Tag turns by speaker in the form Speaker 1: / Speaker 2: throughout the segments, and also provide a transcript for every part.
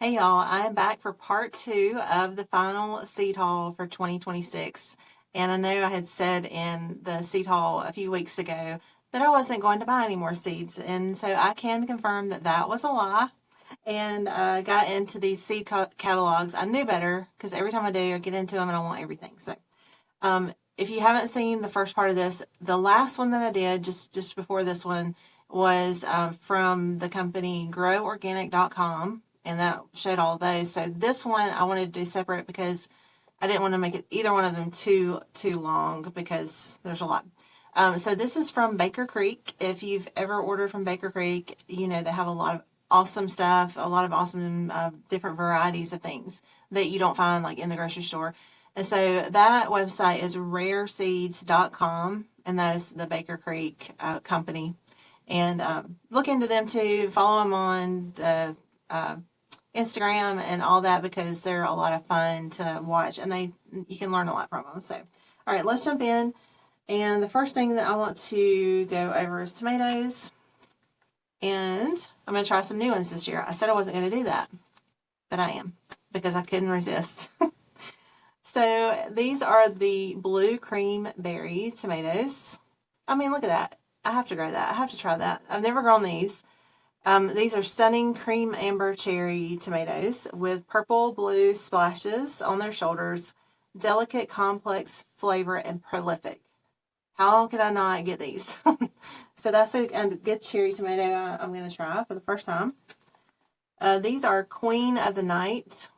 Speaker 1: Hey y'all, I am back for part two of the final seed haul for 2026. And I know I had said in the seed haul a few weeks ago that I wasn't going to buy any more seeds. And so I can confirm that that was a lie. And I got into these seed catalogs. I knew better because every time I do, I get into them and I want everything. If you haven't seen the first part of this, the last one that I did just before this one was from the company groworganic.com, and that showed all those. So this one I wanted to do separate because I didn't want to make it either one of them too long because there's a lot. So this is from Baker Creek. If you've ever ordered from Baker Creek, you know they have a lot of awesome stuff, a lot of awesome different varieties of things that you don't find like in the grocery store. And so that website is rareseeds.com, and that is the Baker Creek company. And look into them too. Follow them on the Instagram and all that because they're a lot of fun to watch, and you can learn a lot from them. So, all right, let's jump in. And the first thing that I want to go over is tomatoes. And I'm going to try some new ones this year. I said I wasn't going to do that, but I am because I couldn't resist. So these are the blue cream berry tomatoes. I mean, look at that. I have to grow that. I have to try that. I've never grown these. These are stunning cream amber cherry tomatoes with purple blue splashes on their shoulders, delicate, complex flavor, and prolific. How could I not get these? So that's a good cherry tomato I'm going to try for the first time. These are Queen of the Night.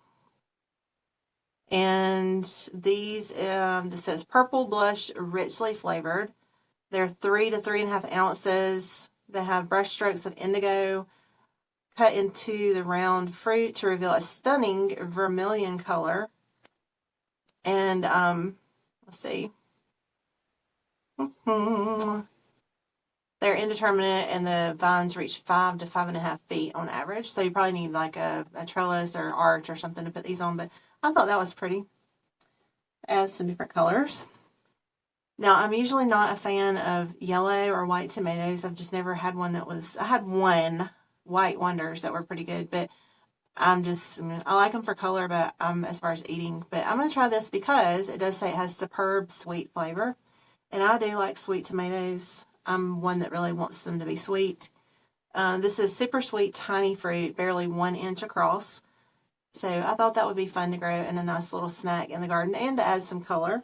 Speaker 1: And these, this says purple blush, richly flavored. They're 3 to 3.5 ounces. They have brush strokes of indigo cut into the round fruit to reveal a stunning vermilion color. And let's see. They're indeterminate, and the vines reach 5 to 5.5 feet on average. So you probably need like a trellis or arch or something to put these on. But I thought that was pretty. Add some different colors. Now, I'm usually not a fan of yellow or white tomatoes. I've just never had one I had one white wonders that were pretty good, but I like them for color, but as far as eating. But I'm going to try this because it does say it has superb sweet flavor. And I do like sweet tomatoes. I'm one that really wants them to be sweet. This is super sweet, tiny fruit, barely 1 inch across. So I thought that would be fun to grow in a nice little snack in the garden and to add some color.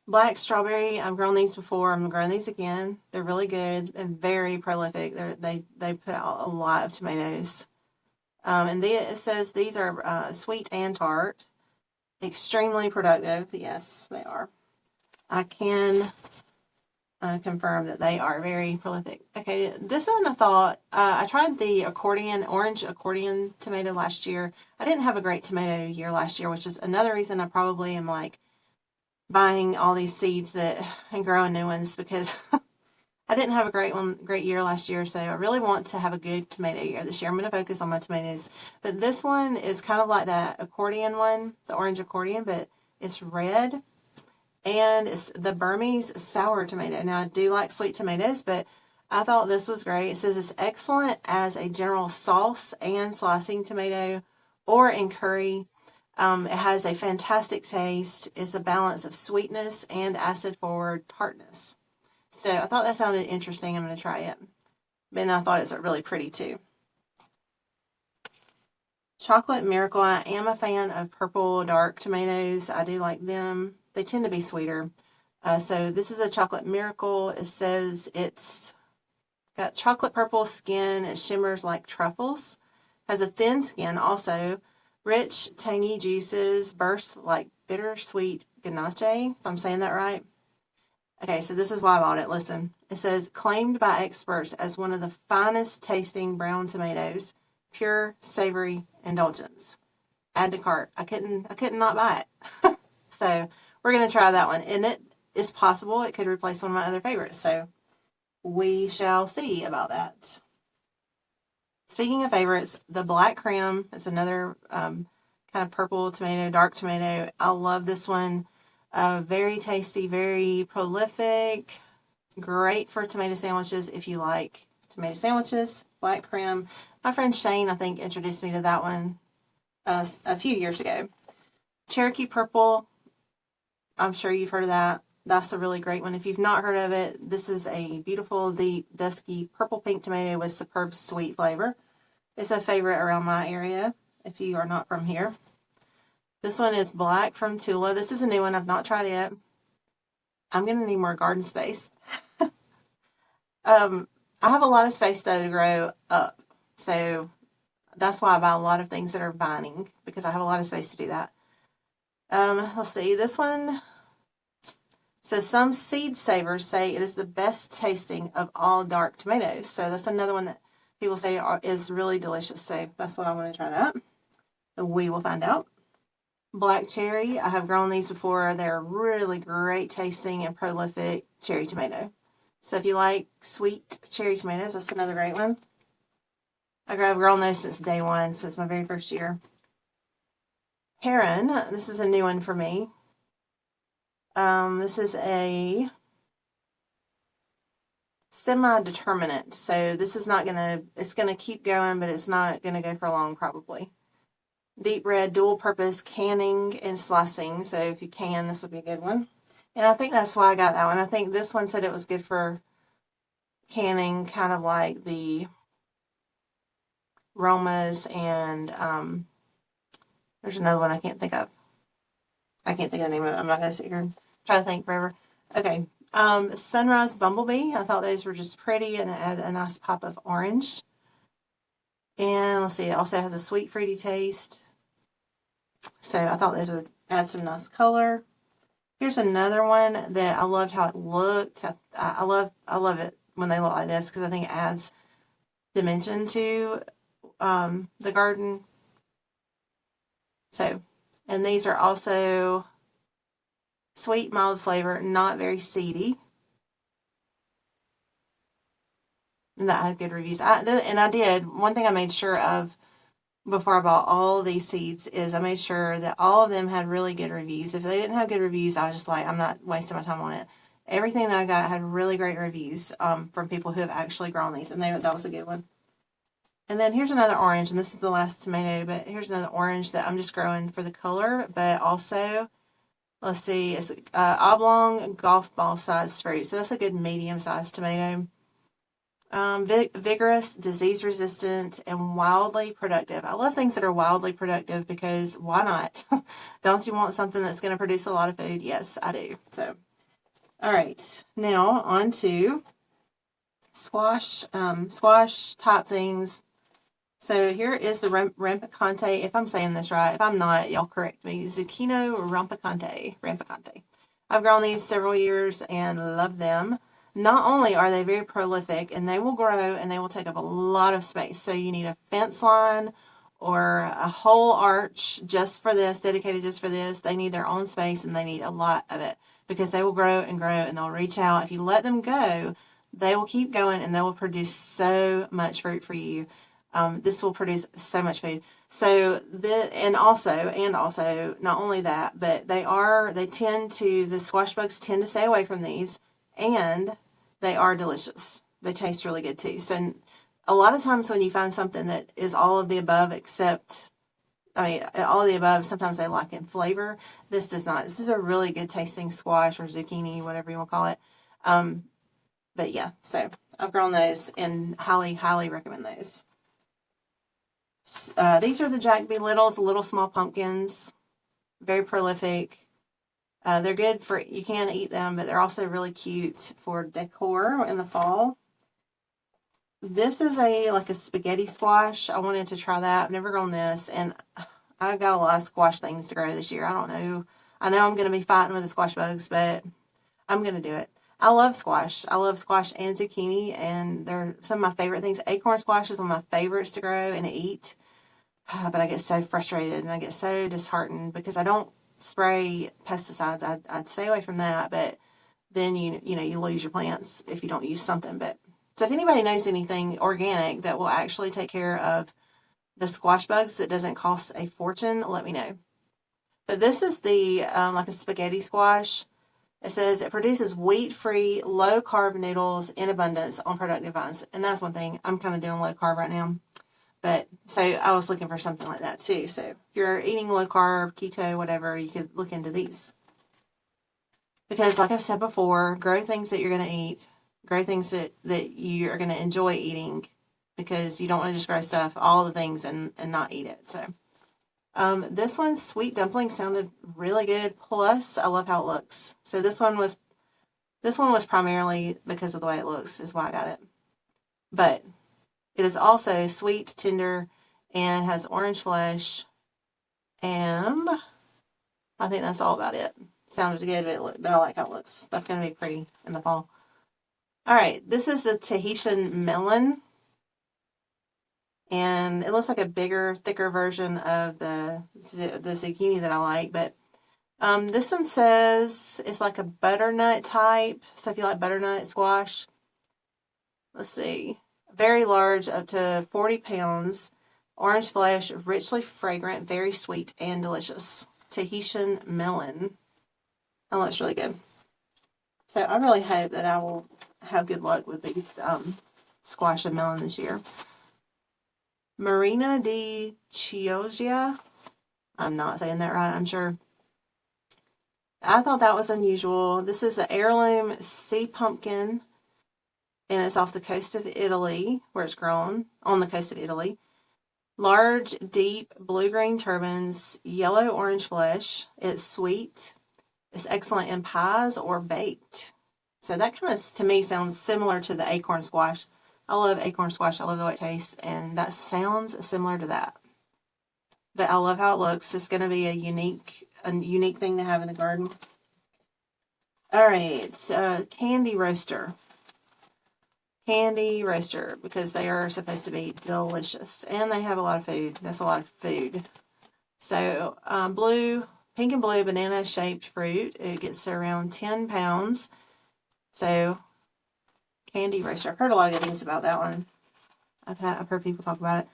Speaker 1: Black strawberry, I've grown these before. I'm growing these again. They're really good and very prolific. They put out a lot of tomatoes. It says these are sweet and tart. Extremely productive. Yes, they are. I can confirm that they are very prolific. Okay, this one I thought, I tried the orange accordion tomato last year. I didn't have a great tomato year last year, which is another reason I probably am like buying all these seeds and growing new ones because I didn't have a great year last year. So I really want to have a good tomato year this year. I'm going to focus on my tomatoes. But this one is kind of like that accordion one, the orange accordion, but it's red. And it's the Burmese sour tomato. Now, I do like sweet tomatoes, but I thought this was great. It says it's excellent as a general sauce and slicing tomato or in curry. It has a fantastic taste. It's a balance of sweetness and acid-forward tartness. So I thought that sounded interesting. I'm going to try it. And I thought it's really pretty too. Chocolate Miracle. I am a fan of purple dark tomatoes. I do like them. They tend to be sweeter. So this is a Chocolate Miracle. It says it's got chocolate purple skin. It shimmers like truffles. Has a thin skin also. Rich, tangy juices burst like bittersweet ganache, if I'm saying that right. Okay, so this is why I bought it. Listen. It says, claimed by experts as one of the finest tasting brown tomatoes. Pure, savory indulgence. Add to cart. I couldn't not buy it. So we're going to try that one. And it is possible it could replace one of my other favorites. So we shall see about that. Speaking of favorites, the Black Creme is another kind of purple tomato, dark tomato. I love this one. Very tasty, very prolific. Great for tomato sandwiches if you like tomato sandwiches. Black Creme. My friend Shane, I think, introduced me to that one a few years ago. Cherokee Purple, I'm sure you've heard of that. That's a really great one. If you've not heard of it, this is a beautiful, deep, dusky purple pink tomato with superb sweet flavor. It's a favorite around my area if you are not from here. This one is Black from Tula. This is a new one I've not tried yet. I'm going to need more garden space. I have a lot of space though to grow up. So that's why I buy a lot of things that are vining, because I have a lot of space to do that. Let's see. This one says some seed savers say it is the best tasting of all dark tomatoes. So that's another one that people say is really delicious. So that's why I want to try that. We will find out. Black cherry. I have grown these before. They're really great tasting and prolific cherry tomato. So if you like sweet cherry tomatoes, that's another great one. I've grown those since day one, since my very first year. Heron. This is a new one for me. This is a semi-determinate. So this is not going to, it's going to keep going, but it's not going to go for long probably. Deep red, dual purpose canning and slicing. So if you can, this would be a good one. And I think that's why I got that one. I think this one said it was good for canning, kind of like the Romas, and there's another one I can't think of. I can't think of the name of it. I'm not going to sit here and try to think forever. Okay. Sunrise Bumblebee. I thought those were just pretty and it added a nice pop of orange. And let's see, it also has a sweet fruity taste. So I thought those would add some nice color. Here's another one that I loved how it looked. I love it when they look like this, because I think it adds dimension to the garden. So, and these are also sweet, mild flavor, not very seedy. And that had good reviews. And I did, one thing I made sure of before I bought all these seeds is I made sure that all of them had really good reviews. If they didn't have good reviews, I was just like, I'm not wasting my time on it. Everything that I got had really great reviews from people who have actually grown these, and that was a good one. And then here's another orange, and this is the last tomato, but here's another orange that I'm just growing for the color, but also, let's see, it's oblong golf ball sized fruit. So that's a good medium sized tomato. Vigorous, disease resistant, and wildly productive. I love things that are wildly productive, because why not? Don't you want something that's going to produce a lot of food? Yes, I do. So, all right, now on to squash type things. So here is the rampicante. If I'm saying this right, if I'm not, y'all correct me. Zucchino rampicante. I've grown these several years and love them. Not only are they very prolific, and they will grow and they will take up a lot of space. So you need a fence line or a whole arch just for this, dedicated just for this. They need their own space, and they need a lot of it, because they will grow and grow and they'll reach out. If you let them go, they will keep going and they will produce so much fruit for you. This will produce so much food. So and also not only that, but the squash bugs tend to stay away from these, and they are delicious. They taste really good too. So a lot of times when you find something that is all of the above, all of the above, sometimes they lack in flavor. This does not. This is a really good tasting squash or zucchini, whatever you want to call it. But yeah, so I've grown those and highly, highly recommend those. These are the Jack B. Littles, little small pumpkins. Very prolific. They're good for, you can eat them, but they're also really cute for decor in the fall. This is like a spaghetti squash. I wanted to try that. I've never grown this, and I've got a lot of squash things to grow this year. I don't know. I know I'm going to be fighting with the squash bugs, but I'm going to do it. I love squash. I love squash and zucchini, and they're some of my favorite things. Acorn squash is one of my favorites to grow and to eat. But I get so frustrated and I get so disheartened because I don't spray pesticides. I'd stay away from that, but then you lose your plants if you don't use something. But so if anybody knows anything organic that will actually take care of the squash bugs that doesn't cost a fortune, let me know. But this is the like a spaghetti squash. It says it produces wheat-free, low-carb noodles in abundance on productive vines. And that's one thing. I'm kind of doing low-carb right now. But so I was looking for something like that too. So if you're eating low carb, keto, whatever, you could look into these. Because like I've said before, grow things that you're going to eat, grow things that you are going to enjoy eating, because you don't want to just grow stuff, all the things, and not eat it. So this one's sweet dumpling sounded really good. Plus, I love how it looks. So this one was primarily because of the way it looks is why I got it. But it is also sweet, tender, and has orange flesh. And I think that's all about it. Sounded good, but I like how it looks. That's going to be pretty in the fall. All right, this is the Tahitian melon. And it looks like a bigger, thicker version of the zucchini that I like. But this one says it's like a butternut type. So if you like butternut squash, let's see. Very large, up to 40 pounds. Orange flesh, richly fragrant, very sweet and delicious. Tahitian melon. That looks really good. So I really hope that I will have good luck with these squash and melon this year. Marina di Chioggia. I'm not saying that right, I'm sure. I thought that was unusual. This is an heirloom sea pumpkin, and it's off the coast of Italy, where it's grown, on the coast of Italy. Large, deep, blue-green turbans, yellow-orange flesh. It's sweet. It's excellent in pies or baked. So that kind of, to me, sounds similar to the acorn squash. I love acorn squash. I love the way it tastes, and that sounds similar to that. But I love how it looks. It's going to be a unique thing to have in the garden. All right, candy roaster. Candy roaster, because they are supposed to be delicious, and they have a lot of food. That's a lot of food. So pink and blue banana shaped fruit. It gets around 10 pounds. So candy roaster. I've heard a lot of good things about that one. I've heard people talk about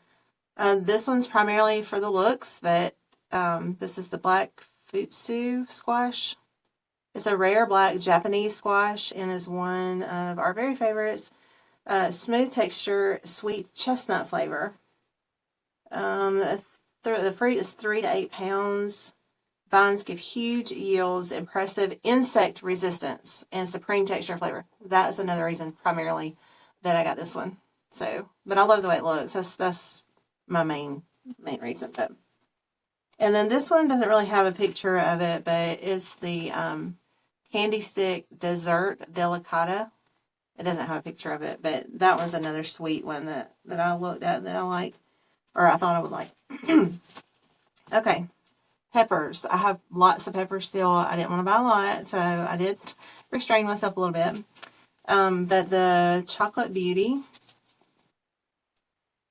Speaker 1: it. This one's primarily for the looks, but this is the black futsu squash. It's a rare black Japanese squash and is one of our very favorites. Smooth texture, sweet chestnut flavor. The fruit is 3 to 8 pounds. Vines give huge yields, impressive insect resistance, and supreme texture and flavor. That is another reason, primarily, that I got this one. So, but I love the way it looks. That's my main reason. But, and then this one doesn't really have a picture of it, but it's the candy stick dessert delicata. It doesn't have a picture of it, but that was another sweet one that I looked at that I like, or I thought I would like. Okay. Peppers. I have lots of peppers still. I didn't want to buy a lot, so I did restrain myself a little bit. But the Chocolate Beauty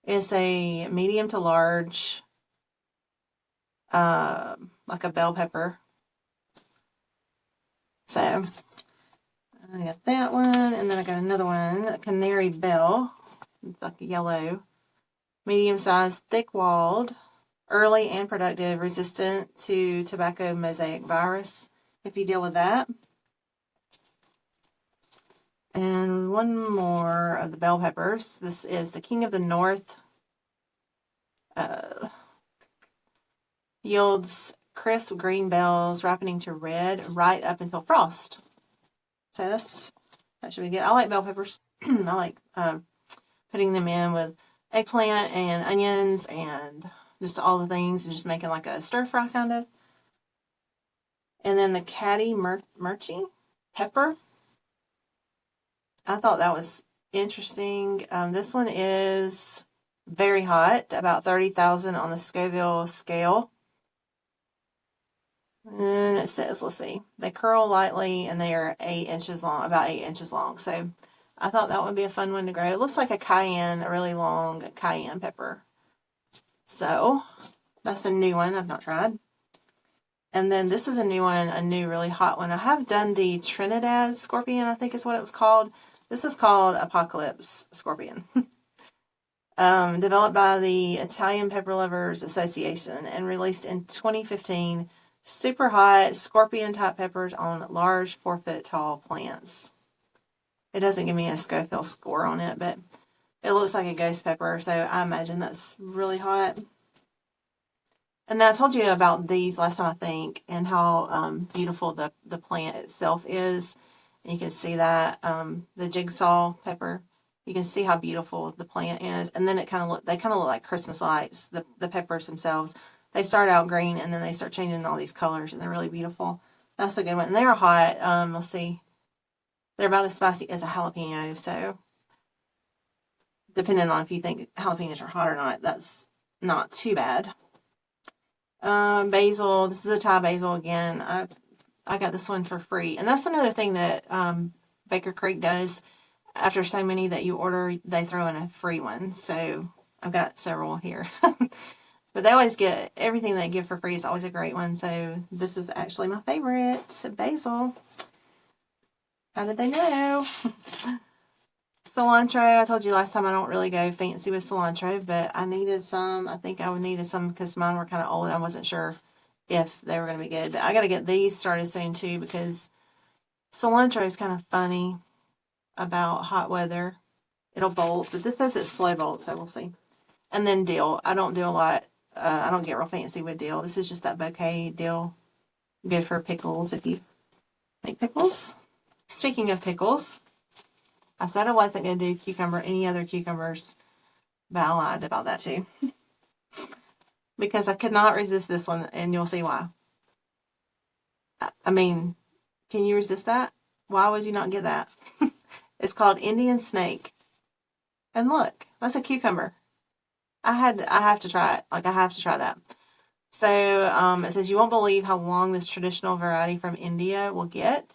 Speaker 1: is a medium to large, like a bell pepper. So I got that one, and then I got another one, a Canary Bell. It's like a yellow, medium-sized, thick-walled, early and productive, resistant to tobacco mosaic virus, if you deal with that. And one more of the bell peppers. This is the King of the North. Yields crisp green bells, ripening to red right up until frost. So that should be good. I like bell peppers. I like putting them in with eggplant and onions and just all the things, and just making like a stir fry kind of. And then the Caddy Murchie pepper. I thought that was interesting. This one is very hot, about 30,000 on the Scoville scale. And it says, let's see, they curl lightly and they are 8 inches long, about 8 inches long. So I thought that would be a fun one to grow. It looks like a really long cayenne pepper. So that's a new one I've not tried. And then this is a new one, a new really hot one. I have done the Trinidad scorpion, I think is what it was called. This is called Apocalypse Scorpion. Developed by the Italian Pepper Lovers Association and released in 2015. Super hot scorpion-type peppers on large 4-foot tall plants. It doesn't give me a Scoville score on it, but It looks like a ghost pepper, so I imagine that's really hot. And then I told you about these last time, I think, and how beautiful the plant itself is. And you can see that the jigsaw pepper. You can see how beautiful the plant is, and then they kind of look like Christmas lights. The peppers themselves, they start out green, and then they start changing all these colors, and they're really beautiful. That's a good one. And they are hot. Let's see, they're about as spicy as a jalapeno. So depending on if you think jalapenos are hot or not, that's not too bad. Basil. This is the Thai basil again. I got this one for free, and that's another thing that Baker Creek does. After so many that you order, they throw in a free one. So I've got several here, but they always get everything they give for free is always a great one. So this is actually my favorite, basil. How did they know? Cilantro. I told you last time I don't really go fancy with cilantro, but I needed some. I think I needed some because mine were kind of old. I wasn't sure if they were going to be good. But I got to get these started soon too because cilantro is kind of funny about hot weather. It'll bolt, but this says it's slow bolt, so we'll see. And then dill. I don't do a lot. I don't get real fancy with dill. This is just that bouquet dill. Good for pickles if you make pickles. Speaking of pickles, I said I wasn't going to do any other cucumbers, but I lied about that too. Because I could not resist this one, and you'll see why. I mean, can you resist that? Why would you not get that? It's called Indian snake. And look, that's a cucumber. I have to try it. Like, I have to try that. So, it says, you won't believe how long this traditional variety from India will get.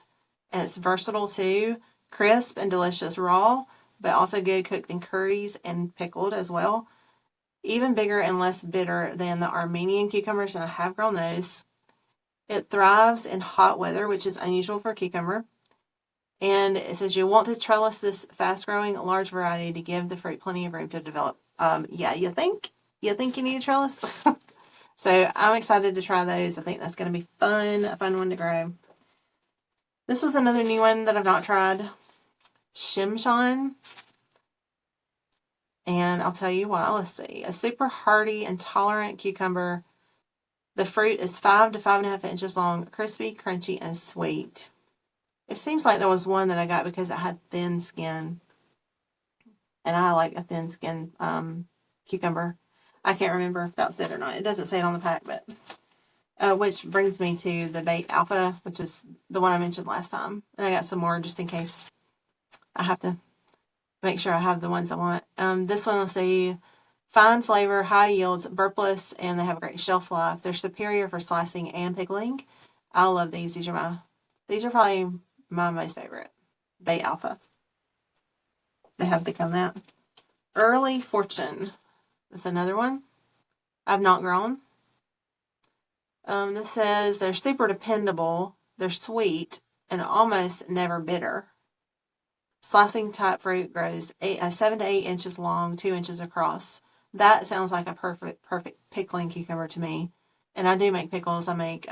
Speaker 1: And it's versatile too. Crisp and delicious raw, but also good cooked in curries and pickled as well. Even bigger and less bitter than the Armenian cucumbers, and I have grown those. It thrives in hot weather, which is unusual for a cucumber. And it says you want to trellis this fast-growing, large variety to give the fruit plenty of room to develop. Yeah, you think? You think you need a trellis? So I'm excited to try those. I think that's going to be fun, a fun one to grow. This was another new one that I've not tried. Shimshan. And I'll tell you why. Let's see. A super hardy and tolerant cucumber. The fruit is 5 to 5.5 inches long, crispy, crunchy, and sweet. It seems like there was one that I got because it had thin skin. And I like a thin skin cucumber. I can't remember if that's it or not. It doesn't say it on the pack, but which brings me to the Bait Alpha, which is the one I mentioned last time. And I got some more just in case I have to make sure I have the ones I want. This one, let's see, fine flavor, high yields, burpless, and they have a great shelf life. They're superior for slicing and pickling. I love these. These are probably my most favorite. Bait Alpha. They have become that. Early Fortune. That's another one I've not grown. This says they're super dependable. They're sweet and almost never bitter. Slicing type fruit grows 7 to 8 inches long, 2 inches across. That sounds like a perfect pickling cucumber to me. And I do make pickles. I make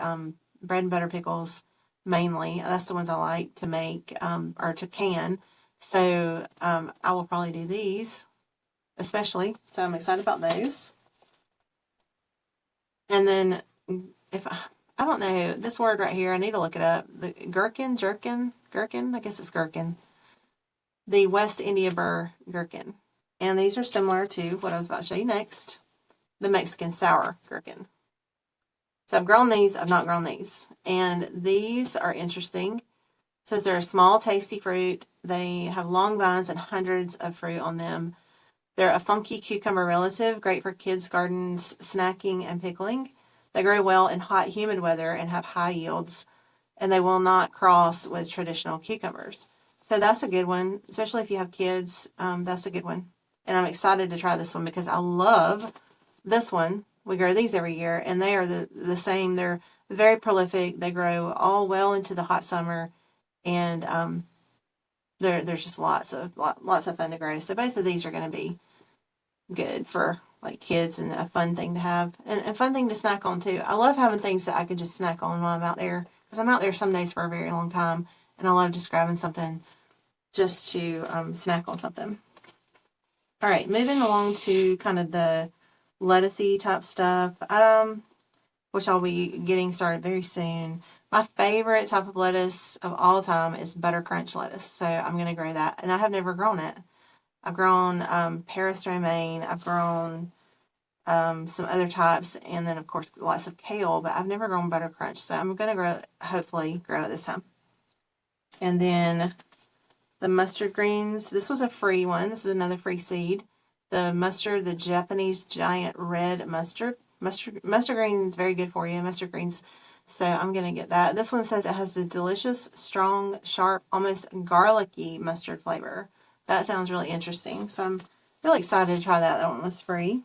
Speaker 1: bread and butter pickles mainly. That's the ones I like to make or to can. So I will probably do these especially. So I'm excited about those. And then I don't know this word right here. I need to look it up. The gherkin. I guess it's gherkin. The West India burr gherkin. And these are similar to what I was about to show you next. The Mexican sour gherkin. So I've grown these. I've not grown these. And these are interesting. It says they're a small, tasty fruit. They have long vines and hundreds of fruit on them. They're a funky cucumber relative, great for kids' gardens, snacking, and pickling. They grow well in hot, humid weather and have high yields, and they will not cross with traditional cucumbers. So that's a good one, especially if you have kids. That's a good one. And I'm excited to try this one because I love this one. We grow these every year, and they are the same. They're very prolific. They grow all well into the hot summer, and there's just lots of fun to grow. So both of these are going to be good for like kids and a fun thing to have and a fun thing to snack on too. I love having things that I can just snack on while I'm out there because I'm out there some days for a very long time, and I love just grabbing something just to snack on something. All right, moving along to kind of the lettucey type stuff, which I'll be getting started very soon. My favorite type of lettuce of all time is butter crunch lettuce, so I'm going to grow that. And I have never grown it. I've grown Paris romaine, I've grown some other types, and then of course lots of kale, but I've never grown butter crunch, so I'm going to hopefully grow it this time. And then the mustard greens. This was a free one. This is another free seed. The mustard, the Japanese giant red mustard. Mustard green is very good for you. Mustard greens. So I'm going to get that. This one says it has a delicious, strong, sharp, almost garlicky mustard flavor. That sounds really interesting. So I'm really excited to try that. That one was free.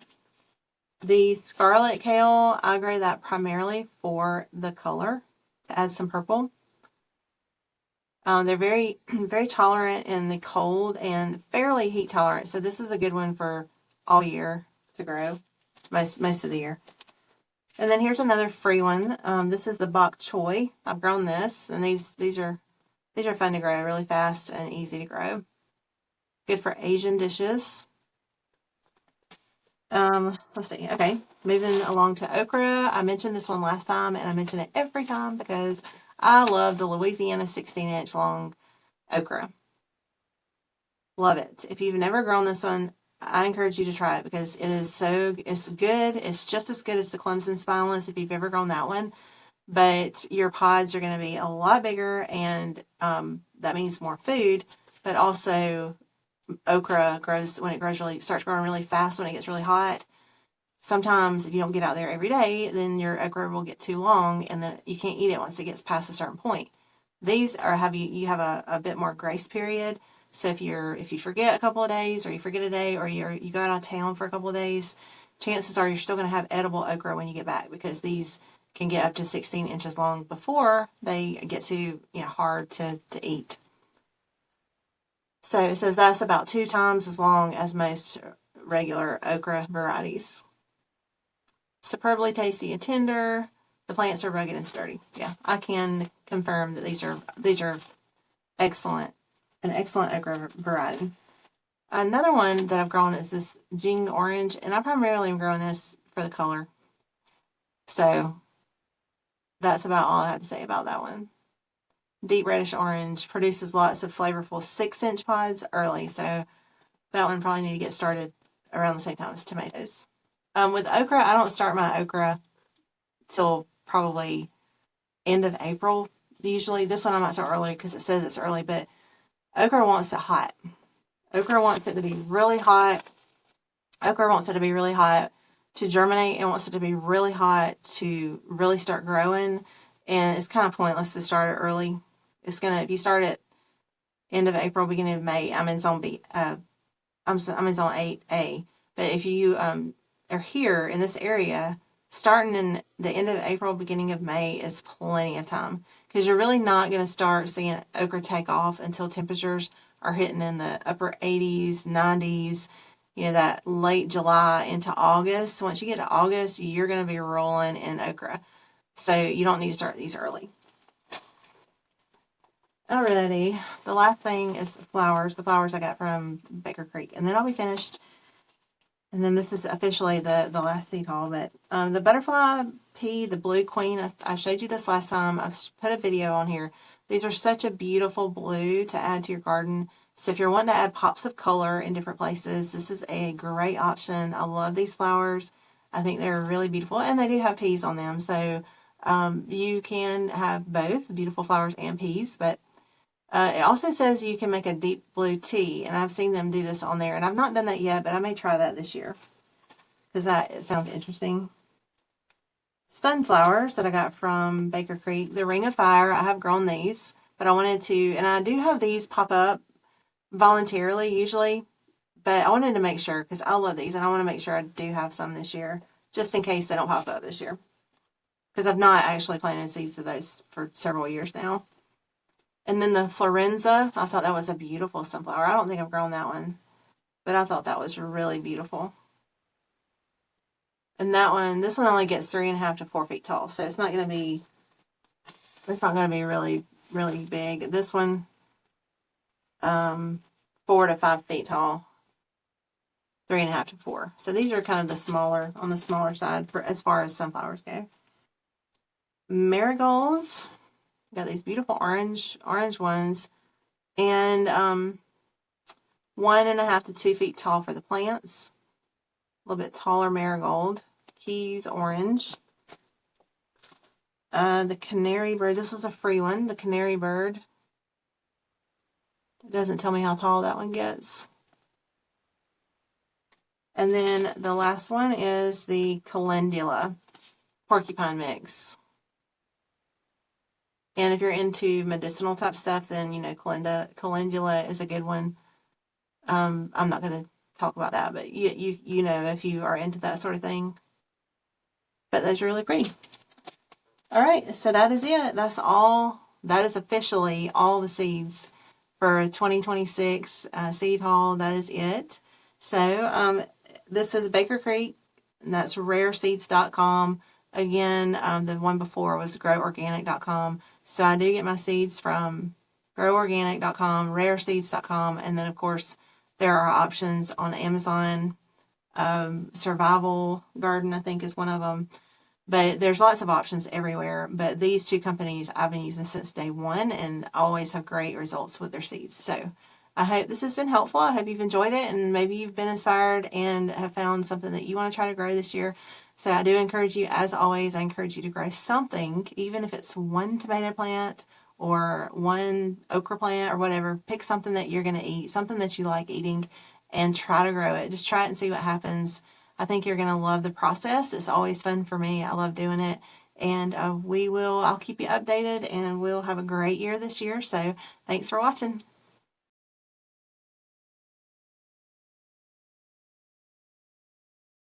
Speaker 1: The scarlet kale, I grow that primarily for the color, to add some purple. They're very, very tolerant in the cold and fairly heat tolerant. So this is a good one for all year to grow, most of the year. And then here's another free one. This is the bok choy. I've grown this, and these are fun to grow, really fast and easy to grow. Good for Asian dishes. Let's see. Okay, moving along to okra. I mentioned this one last time, and I mention it every time because I love the Louisiana 16-inch long okra. Love it. If you've never grown this one, I encourage you to try it because it's good. It's just as good as the Clemson spineless if you've ever grown that one. But your pods are going to be a lot bigger, and that means more food. But also, okra grows when it starts growing really fast when it gets really hot. Sometimes if you don't get out there every day, then your okra will get too long, and then you can't eat it once it gets past a certain point. These you have a bit more grace period. So if you forget a couple of days, or you forget a day, or you go out of town for a couple of days, chances are you're still going to have edible okra when you get back, because these can get up to 16 inches long before they get too hard to eat. So it says that's about 2 times as long as most regular okra varieties. Superbly tasty and tender. The plants are rugged and sturdy. Yeah, I can confirm that these are excellent, an excellent okra variety. Another one that I've grown is this Jing orange, and I primarily am growing this for the color. So that's about all I have to say about that one. Deep reddish orange, produces lots of flavorful 6-inch pods early, so that one probably need to get started around the same time as tomatoes. With okra, I don't start my okra till probably end of April. Usually, this one I might start early because it says it's early, but okra wants it hot. Okra wants it to be really hot. Okra wants it to be really hot to germinate, and wants it to be really hot to really start growing. And it's kind of pointless to start it early. If you start it end of April, beginning of May, I'm in zone B. I'm in zone 8A. But if you are here in this area, starting in the end of April, beginning of May is plenty of time, because you're really not going to start seeing okra take off until temperatures are hitting in the upper 80s, 90s, that late July into August. Once you get to August, you're going to be rolling in okra. So you don't need to start these early. Alrighty, the last thing is flowers. The flowers I got from Baker Creek, and then I'll be finished. And then this is officially the last seed haul. But the butterfly pea, the blue queen, I showed you this last time. I've put a video on here. These are such a beautiful blue to add to your garden. So if you're wanting to add pops of color in different places, this is a great option. I love these flowers. I think they're really beautiful, and they do have peas on them. So you can have both beautiful flowers and peas, but it also says you can make a deep blue tea, and I've seen them do this on there, and I've not done that yet, but I may try that this year because it sounds interesting. Sunflowers that I got from Baker Creek, the Ring of Fire. I have grown these, but I wanted to, and I do have these pop up voluntarily usually, but I wanted to make sure because I love these, and I want to make sure I do have some this year, just in case they don't pop up this year, because I've not actually planted seeds of those for several years now. And then the Florenza, I thought that was a beautiful sunflower. I don't think I've grown that one, but I thought that was really beautiful. And this one only gets 3.5 to 4 feet tall, so it's not going to be really, really big. This one, 4 to 5 feet tall. 3.5 to 4. So these are kind of on the smaller side for as far as sunflowers go. Marigolds, got these beautiful orange ones, and 1.5 to 2 feet tall for the plants. A little bit taller marigold. Keys orange. The canary bird, this is a free one. The canary bird. It doesn't tell me how tall that one gets. And then the last one is the calendula porcupine mix. And if you're into medicinal type stuff, then, you know, calendula is a good one. I'm not going to talk about that, but you know, if you are into that sort of thing. But those are really pretty. All right, so that is it. That's all. That is officially all the seeds for 2026 seed haul. That is it. So this is Baker Creek, and that's rareseeds.com. Again, the one before was groworganic.com. So I do get my seeds from groworganic.com, rareseeds.com, and then, of course, there are options on Amazon. Survival Garden, I think, is one of them. But there's lots of options everywhere. But these two companies I've been using since day one and always have great results with their seeds. So I hope this has been helpful. I hope you've enjoyed it and maybe you've been inspired and have found something that you want to try to grow this year. So I do encourage you, as always, I encourage you to grow something, even if it's one tomato plant or one okra plant or whatever. Pick something that you're going to eat, something that you like eating, and try to grow it. Just try it and see what happens. I think you're going to love the process. It's always fun for me. I love doing it. And I'll keep you updated, and we'll have a great year this year. So thanks for watching.